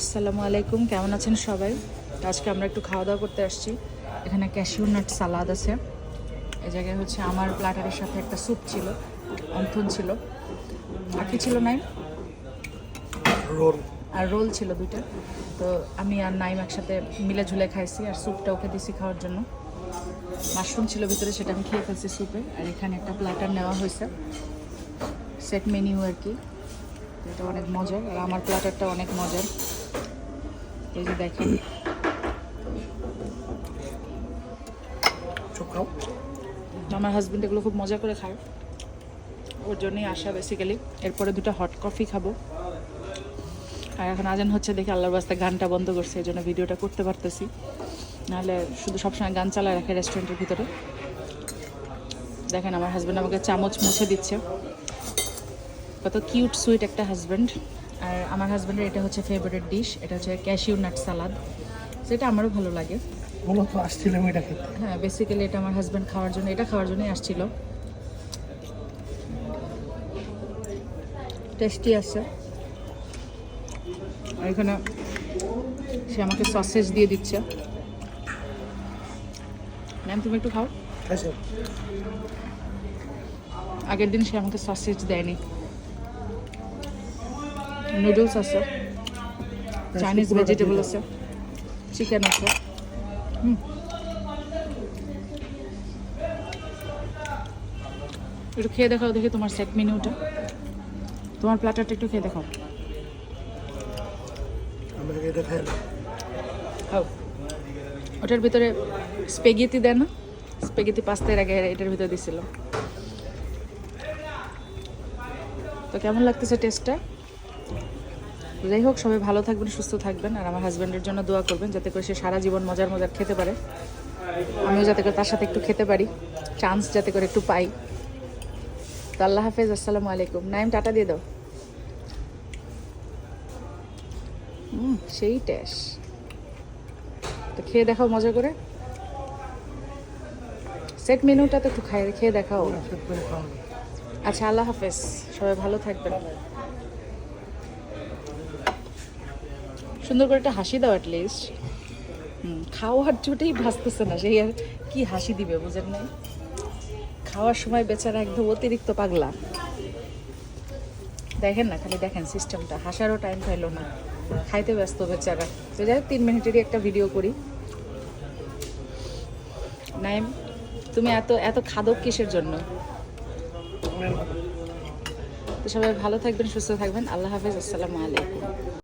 আসসালামু আলাইকুম, কেমন আছেন সবাই? আজকে আমরা একটু খাওয়া দাওয়া করতে আসছি। এখানে ক্যাশিউ নাট সালাদ আছে। এই জায়গায় হচ্ছে আমার প্ল্যাটারের সাথে একটা স্যুপ ছিল, অন্থন ছিল, আর কি ছিল নাই, রোল আর রোল ছিল দুইটা। তো আমি আর নাইম একসাথে মিলে ঝুলে খাইছি, আর স্যুপটা ওকে দিছি খাওয়ার জন্য। মাশরুম ছিল ভিতরে, সেটা আমি খেয়ে ফেলছি স্যুপে। আর এখানে একটা প্ল্যাটার নেওয়া হয়েছে, সেট মেনিউ আর কি। এটা অনেক মজার, আর আমার প্ল্যাটারটা অনেক মজার। এই যে দেখেন, খাও। আমার হাজব্যান্ড এগুলো খুব মজা করে খায়, ওর জন্যই আসা বেসিক্যালি। এরপরে দুটো হট কফি খাবো। আর এখন আজান হচ্ছে দেখে আল্লাহর বাস্তে গানটা বন্ধ করছে, এই জন্য ভিডিওটা করতে পারতেছি, নাহলে শুধু সবসময় গান চালায় রাখে রেস্টুরেন্টের ভিতরে। দেখেন আমার হাজব্যান্ড আমাকে চামচ মুছে দিচ্ছে, কত কিউট সুইট একটা হাজব্যান্ড। আর আমার হাজব্যান্ডের এটা হচ্ছে ফেভারিট ডিশ, এটা হচ্ছে ক্যাশিউ নাট সালাদ, সেটা আমারও ভালো লাগে। মূলত আসছিলাম এটা খেতে। হ্যাঁ, বেসিক্যালি এটা আমার হাজব্যান্ড খাওয়ার জন্য, এটা খাওয়ার জন্যই আসছিল। টেস্টি আছে। আর এখানে সে আমাকে সসেজ দিয়ে দিচ্ছে। ম্যাম তুমি একটু খাও। আচ্ছা, আগের দিন সে আমাকে সসেজ দেয়নি। নুডলস আছে, চাইনিজ ভেজিটেবল আছে, চিকেন আছে। একটু খেয়ে দেখাও দেখি তোমার সেট মেনুটা, তোমার প্ল্যাটারটা একটু খেয়ে দেখাও। আমরা এটা খাই না। খাও। ওটার ভিতরে স্পেগেতি দেয় না, স্পেগেতি পাস্তার আগে এটার ভিতরে দিছিল। তো কেমন লাগতেছে টেস্টটা? যাই হোক, সবাই ভালো থাকবেন, সুস্থ থাকবেন, আর আমার হাজব্যান্ডের জন্য দোয়া করবেন যাতে করে সে সারা জীবন মজার মজার খেতে পারে, আমিও যাতে করে তার সাথে একটু খেতে পারি, চান্স যাতে করে একটু পাই। তো আল্লাহ হাফেজ, আসসালামু আলাইকুম। নাইম টাটা দিয়ে দাও। সেই টেস্ট। তো খেয়ে দেখাও মজা করে, সেট মেনুটা তো একটু খেয়ে দেখাও। আচ্ছা, আল্লাহ হাফেজ, সবাই ভালো থাকবেন। সুন্দর করে একটা হাসি দাও অ্যাটলিস্ট। খাওয়ার জোটেই ভাসতেছে না, সেই আর কি হাসি দিবে বুঝেন নাই। খাওয়ার সময় বেচারা একদম অতিরিক্ত পাগলা। দেখেন না, খালি দেখেন সিস্টেমটা, হাসারও টাইম পাইলো না, খাইতে ব্যস্ত বেচারা। তো যাই হোক, 3 মিনিটেরই একটা ভিডিও করি। নাইম, তুমি এত এত খাদক কিসের জন্য? তো সবাই ভালো থাকবেন, সুস্থ থাকবেন। আল্লাহ হাফেজ, আসসালামু আলাইকুম।